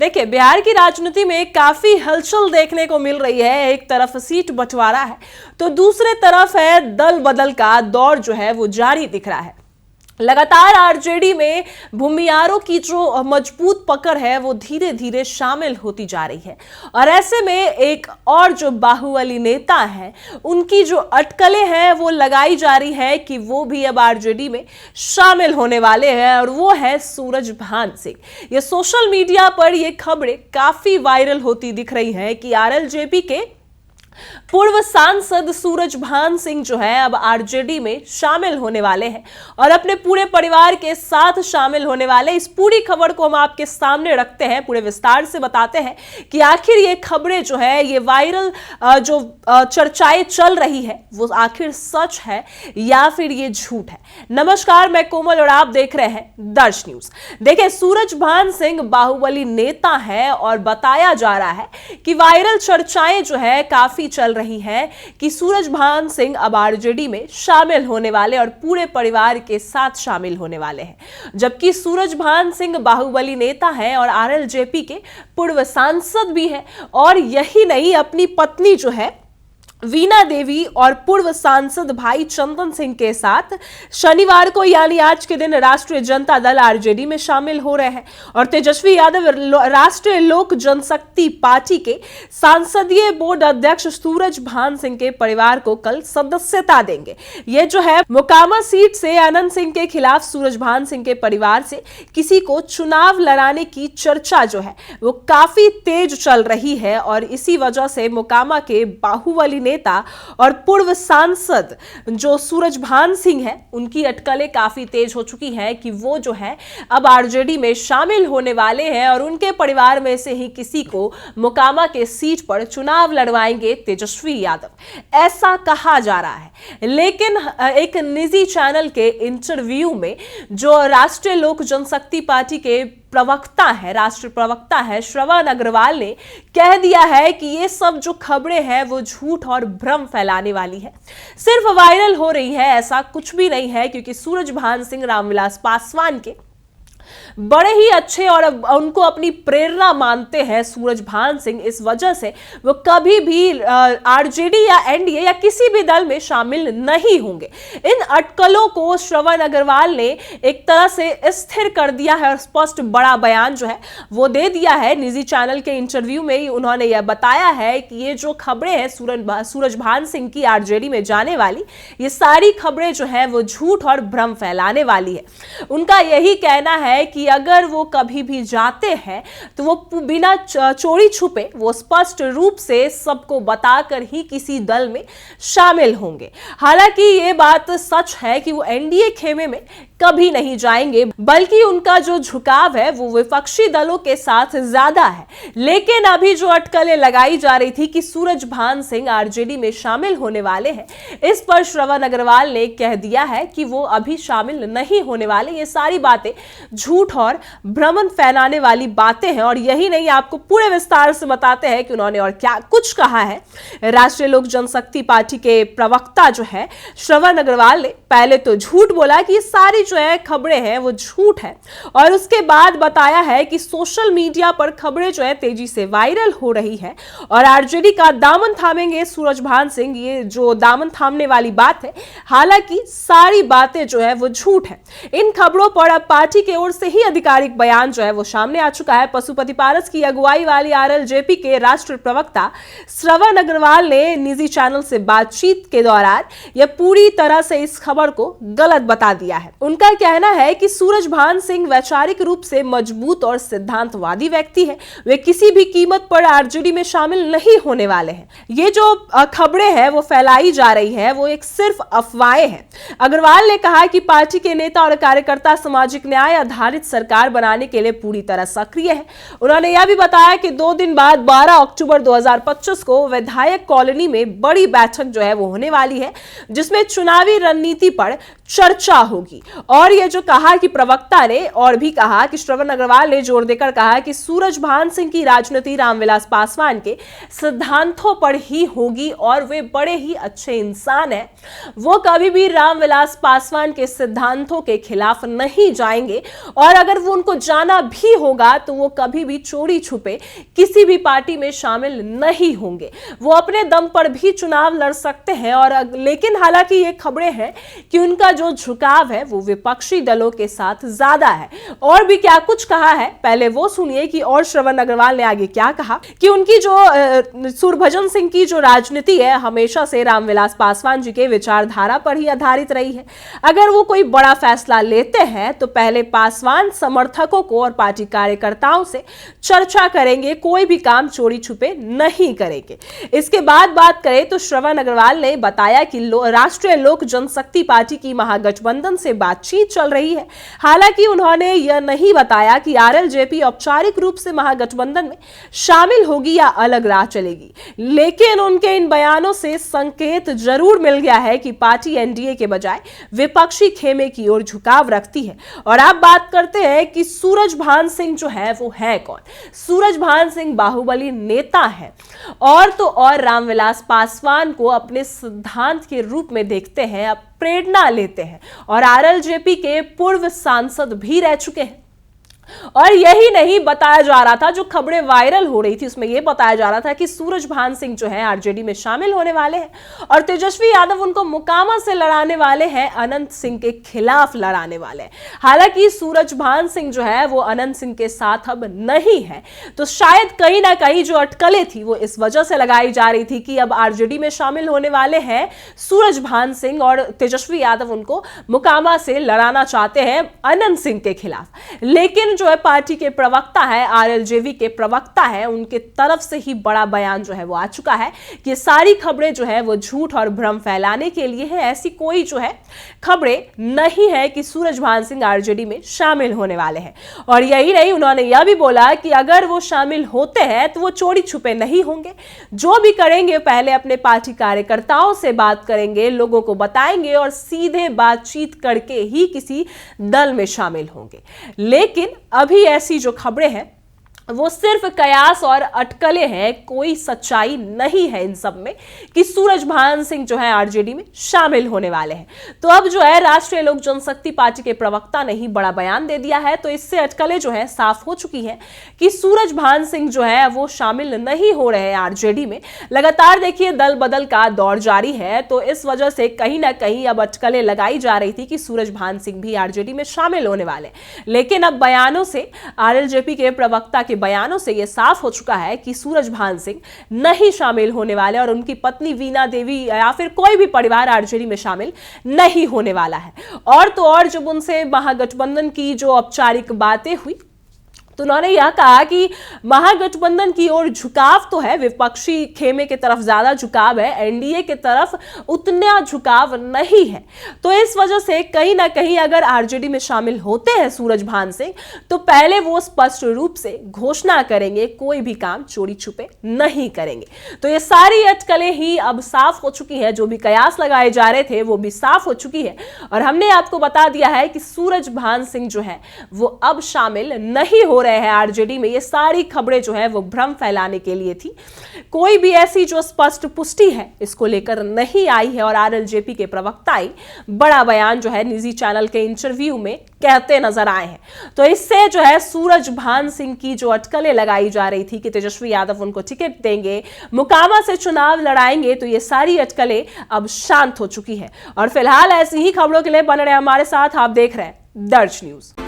देखिए, बिहार की राजनीति में काफी हलचल देखने को मिल रही है। एक तरफ सीट बंटवारा है तो दूसरे तरफ है दल बदल का दौर जो है वो जारी दिख रहा है। लगातार आरजेडी में भूमियारों की जो मजबूत पकड़ है वो धीरे धीरे शामिल होती जा रही है और ऐसे में एक और जो बाहुबली नेता है उनकी जो अटकलें हैं वो लगाई जा रही है कि वो भी अब आरजेडी में शामिल होने वाले हैं और वो है सूरजभान सिंह। ये सोशल मीडिया पर ये खबरें काफी वायरल होती दिख रही हैं कि आरएलजेपी के पूर्व सांसद सूरजभान सिंह जो है अब आरजेडी में शामिल होने वाले हैं और अपने पूरे परिवार के साथ शामिल होने वाले। इस पूरी खबर को हम आपके सामने रखते हैं, पूरे विस्तार से बताते हैं कि आखिर ये खबरें जो है ये वायरल जो चर्चाएं चल रही है वो आखिर सच है या फिर ये झूठ है। नमस्कार, मैं कोमल और आप देख रहे हैं दर्श न्यूज। देखिए, सूरजभान सिंह बाहुबली नेता है और बताया जा रहा है कि वायरल चर्चाएं जो है काफी चल रही है कि सूरजभान सिंह अब आरजेडी में शामिल होने वाले और पूरे परिवार के साथ शामिल होने वाले हैं। जबकि सूरजभान सिंह बाहुबली नेता है और आरएलजेपी के पूर्व सांसद भी है और यही नहीं, अपनी पत्नी जो है वीणा देवी और पूर्व सांसद भाई चंदन सिंह के साथ शनिवार को यानी आज के दिन राष्ट्रीय जनता दल आरजेडी में शामिल हो रहे हैं और तेजस्वी यादव राष्ट्रीय लोक जनशक्ति पार्टी के सांसदीय बोर्ड अध्यक्ष सूरजभान सिंह के परिवार को कल सदस्यता देंगे। ये जो है मोकामा सीट से अनंत सिंह के खिलाफ सूरजभान सिंह के परिवार से किसी को चुनाव लड़ाने की चर्चा जो है वो काफी तेज चल रही है और इसी वजह से मोकामा के बाहुबली नेता और पूर्व सांसद जो सूरजभान सिंह है उनकी अटकलें काफी तेज हो चुकी है कि वो जो है अब आरजेडी में शामिल होने वाले हैं और उनके परिवार में से ही किसी को मोकामा के सीट पर चुनाव लड़वाएंगे तेजस्वी यादव, ऐसा कहा जा रहा है। लेकिन एक निजी चैनल के इंटरव्यू में जो राष्ट्रीय लोक जनशक्ति पार्टी के राष्ट्रीय प्रवक्ता है श्रवण अग्रवाल ने कह दिया है कि ये सब जो खबरें हैं वो झूठ और भ्रम फैलाने वाली है, सिर्फ वायरल हो रही है, ऐसा कुछ भी नहीं है। क्योंकि सूरजभान सिंह रामविलास पासवान के बड़े ही अच्छे और उनको अपनी प्रेरणा मानते हैं सूरजभान सिंह, इस वजह से वो कभी भी आरजेडी या एनडीए या किसी भी दल में शामिल नहीं होंगे। इन अटकलों को श्रवण अग्रवाल ने एक तरह से स्थिर कर दिया है और स्पष्ट बड़ा बयान जो है वो दे दिया है। निजी चैनल के इंटरव्यू में ही उन्होंने यह बताया है कि ये जो खबरें हैं सूरजभान सिंह की आरजेडी में जाने वाली, ये सारी खबरें जो है वो झूठ और भ्रम फैलाने वाली है। उनका यही कहना है कि अगर वो कभी भी जाते हैं तो वो बिना चोरी छुपे वो स्पष्ट रूप से सबको बताकर ही किसी दल में शामिल होंगे। हालांकि ये बात सच है कि वो एनडीए खेमे में कभी नहीं जाएंगे, बल्कि उनका जो झुकाव है वो विपक्षी दलों के साथ ज्यादा है। लेकिन अभी जो अटकलें लगाई जा रही थी कि सूरजभान सिंह आरजेडी में शामिल होने वाले हैं, इस पर श्रवण अग्रवाल ने कह दिया है कि वो अभी शामिल नहीं होने वाले। ये सारी बातें झूठ और भ्रम फैलाने वाली बातें हैं और यही नहीं, आपको पूरे विस्तार से बताते हैं कि उन्होंने और क्या कुछ कहा है। राष्ट्रीय लोक जनशक्ति पार्टी के प्रवक्ता जो है श्रवण अग्रवाल ने पहले तो झूठ बोला कि ये सारी जो है खबरें हैं वो झूठ है और उसके बाद बताया है कि सोशल मीडिया पर खबरें जो है तेजी से वायरल हो रही है और आरजेडी का दामन थामेंगे सूरजभान सिंह। ये जो दामन थामने वाली बात है, हालांकि सारी बातें जो है वो झूठ है। इन खबरों पर अब पार्टी की ओर से ही आधिकारिक बयान जो है वो सामने आ चुका है। पशुपति पारस की अगुवाई वाली आरएलजेपी के राष्ट्रीय प्रवक्ता श्रवण अग्रवाल ने निजी चैनल से बातचीत के दौरान यह पूरी तरह से इस खबर को गलत बता दिया है। उनका कहना है कि सूरजभान सिंह वैचारिक रूप से मजबूत और सिद्धांतवादी व्यक्ति है, वे किसी भी कीमत पर आरजेडी में शामिल नहीं होने वाले हैं। ये जो खबरें हैं वो फैलाई जा रही है वो एक सिर्फ अफवाहें हैं। अग्रवाल ने कहा कि पार्टी के नेता और कार्यकर्ता सामाजिक न्याय आधारित सरकार बनाने के लिए पूरी तरह सक्रिय है। उन्होंने यह भी बताया कि 2 दिन बाद 12 अक्टूबर 2025 को विधायक कॉलोनी में बड़ी बैठक जो है वो होने वाली है, जिसमें चुनावी रणनीति पर चर्चा होगी। और ये जो कहा कि प्रवक्ता ने और भी कहा कि श्रवण अग्रवाल ने जोर देकर कहा कि सूरजभान सिंह की राजनीति रामविलास पासवान के सिद्धांतों पर ही होगी और वे बड़े ही अच्छे इंसान हैं। वो कभी भी रामविलास पासवान के सिद्धांतों के खिलाफ नहीं जाएंगे और अगर वो उनको जाना भी होगा तो वो कभी भी चोरी छुपे किसी भी पार्टी में शामिल नहीं होंगे। वो अपने दम पर भी चुनाव लड़ सकते हैं और लेकिन हालांकि ये खबरें हैं कि उनका जो झुकाव है वो विपक्षी दलों के साथ ज्यादा है। और भी क्या कुछ कहा है, पहले वो सुनिए कि और श्रवण अग्रवाल ने आगे क्या कहा कि उनकी जो सूरभजन सिंह की जो राजनीति है हमेशा से रामविलास पासवान जी के विचारधारा पर ही आधारित रही है। अगर वो कोई बड़ा फैसला लेते हैं तो पहले पासवान समर्थकों को और पार्टी कार्यकर्ताओं से चर्चा करेंगे, कोई भी काम चोरी छुपे नहीं करेंगे। इसके बाद बात करें तो श्रवण अग्रवाल ने बताया कि राष्ट्रीय लोक जनशक्ति पार्टी की महागठबंधन से बातचीत चल रही है। हालांकि उन्होंने यह नहीं बताया कि आरएलजेपी औपचारिक रूप से महागठबंधन में शामिल होगी या अलग राह चलेगी, लेकिन उनके इन बयानों से संकेत जरूर मिल गया है कि पार्टी एनडीए के बजाय विपक्षी खेमे की ओर झुकाव रखती है। और आप बात करते हैं कि सूरजभान सिंह जो है वो है कौन। सूरजभान सिंह बाहुबली नेता है और तो और रामविलास पासवान को अपने सिद्धांत के रूप में देखते हैं, प्रेरणा लेते हैं और आरएलजेपी के पूर्व सांसद भी रह चुके हैं। और यही नहीं बताया जा रहा था, जो खबरें वायरल हो रही थी उसमें यह बताया जा रहा था कि सूरजभान सिंह जो है आरजेडी में शामिल होने वाले हैं और तेजस्वी यादव उनको मोकामा से लड़ाने वाले हैं, अनंत सिंह के खिलाफ लड़ाने वाले हैं। हालांकि सूरजभान सिंह जो है वो अनंत सिंह के साथ अब नहीं है, तो शायद कहीं ना कहीं जो अटकलें थी वो इस वजह से लगाई जा रही थी कि अब आरजेडी में शामिल होने वाले हैं सूरजभान सिंह और तेजस्वी यादव उनको मोकामा से लड़ाना चाहते हैं अनंत सिंह के खिलाफ। लेकिन जो है पार्टी के प्रवक्ता है, आरएलजेवी के प्रवक्ता है, उनके तरफ से ही बड़ा बयान जो है वो आ चुका है कि सारी खबरें जो है वो झूठ और भ्रम फैलाने के लिए है। ऐसी कोई जो है खबरें नहीं है कि सूरजभान सिंह आरजेडी में शामिल होने वाले हैं। और यही नहीं, उन्होंने यह भी बोला कि अगर वो शामिल होते हैं तो वो चोरी छुपे नहीं होंगे, जो भी करेंगे पहले अपने पार्टी कार्यकर्ताओं से बात करेंगे, लोगों को बताएंगे और सीधे बातचीत करके ही किसी दल में शामिल होंगे। लेकिन अभी ऐसी जो खबरें हैं वो सिर्फ कयास और अटकलें हैं, कोई सच्चाई नहीं है इन सब में कि सूरजभान सिंह जो है आरजेडी में शामिल होने वाले हैं। तो अब जो है राष्ट्रीय लोक जनशक्ति पार्टी के प्रवक्ता ने ही बड़ा बयान दे दिया है, तो इससे अटकलें जो है साफ हो चुकी हैं कि सूरजभान सिंह जो है वो शामिल नहीं हो रहे हैं आरजेडी में। लगातार देखिए दल बदल का दौर जारी है, तो इस वजह से कहीं ना कहीं अब अटकलें लगाई जा रही थी कि सूरजभान सिंह भी आरजेडी में शामिल होने वाले, लेकिन अब बयानों से, आरएलजेपी के प्रवक्ता के बयानों से यह साफ हो चुका है कि सूरजभान सिंह नहीं शामिल होने वाले और उनकी पत्नी वीणा देवी या फिर कोई भी परिवार आरजेडी में शामिल नहीं होने वाला है। और तो और जब उनसे महागठबंधन की जो औपचारिक बातें हुई तो उन्होंने यह कहा कि महागठबंधन की ओर झुकाव तो है, विपक्षी खेमे की तरफ ज्यादा झुकाव है, एनडीए की तरफ उतना झुकाव नहीं है। तो इस वजह से कहीं ना कहीं अगर आरजेडी में शामिल होते हैं सूरजभान सिंह तो पहले वो स्पष्ट रूप से घोषणा करेंगे, कोई भी काम चोरी छुपे नहीं करेंगे। तो ये सारी अटकलें ही अब साफ हो चुकी है, जो भी कयास लगाए जा रहे थे वो भी साफ हो चुकी है और हमने आपको बता दिया है कि सूरजभान सिंह जो है वो अब शामिल नहीं हो रहे हैं आरजेडी में। ये सारी खबरें जो है वो भ्रम फैलाने के लिए थी, कोई भी ऐसी जो स्पष्ट पुष्टि है इसको लेकर नहीं आई है और आरएलजेपी के प्रवक्ता ही बड़ा बयान जो है निजी चैनल के इंटरव्यू में कहते नजर आए हैं। तो इससे जो है सूरजभान सिंह की जो अटकलें लगाई जा रही थी कि तेजस्वी यादव उनको टिकट देंगे, मोकामा से चुनाव लड़ाएंगे, तो ये सारी अटकलें अब शांत हो चुकी है। और फिलहाल ऐसी ही खबरों के लिए बने रहे हमारे साथ, आप देख रहे हैं दर्ज न्यूज।